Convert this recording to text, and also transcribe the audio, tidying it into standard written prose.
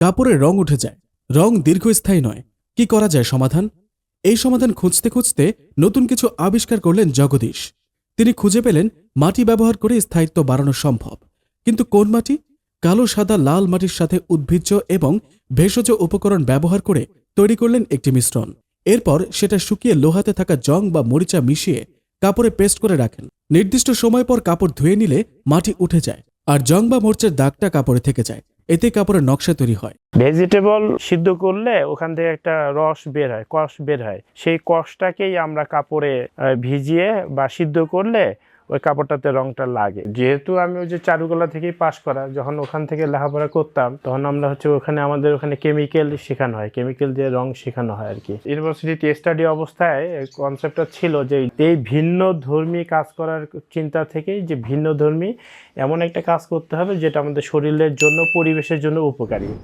কাপড়ের রং উঠে যায়, রং দীর্ঘস্থায়ী নয়। কি করা যায় সমাধান? এই সমাধান খুঁজতে খুঁজতে নতুন কিছু আবিষ্কার করলেন জগদীশ। তিনি খুঁজে পেলেন মাটি ব্যবহার করে স্থায়িত্ব বাড়ানো সম্ভব। কিন্তু কোন মাটি? কালো, সাদা, লাল মাটির সাথে উদ্ভিজ্জ এবং ভেষজ উপকরণ ব্যবহার করে তৈরি করলেন একটি মিশ্রণ। এরপর সেটা শুকিয়ে লোহাতে থাকা জং বা মরিচা মিশিয়ে কাপড়ে পেস্ট করে রাখেন। নির্দিষ্ট সময় পর কাপড় ধুয়ে নিলে মাটি উঠে যায় আর জং বা মরিচের দাগটা কাপড়ে থেকে যায়। এতে কাপড়ের নকশা তৈরি হয়। ভেজিটেবল সিদ্ধ করলে ওখান থেকে একটা রস বের হয়, কষ বের হয়। সেই কষটাকেই আমরা কাপড়ে ভিজিয়ে বা সিদ্ধ করলে ওই কাপড়টাতে রংটা লাগে। যেহেতু আমি ওই যে চারুকলা থেকেই পাশ করা, যখন ওখান থেকে লেখাপড়া করতাম তখন আমরা আমাদের ওখানে কেমিক্যাল শেখানো হয়, কেমিক্যাল দিয়ে রং শেখানো হয় আর কি। ইউনিভার্সিটি স্টাডি অবস্থায় কনসেপ্টটা ছিল যে এই ভিন্ন ধর্মী কাজ করার চিন্তা থেকেই যে ভিন্ন ধর্মী এমন একটা কাজ করতে হবে যেটা আমাদের শরীরের জন্য, পরিবেশের জন্য উপকারী।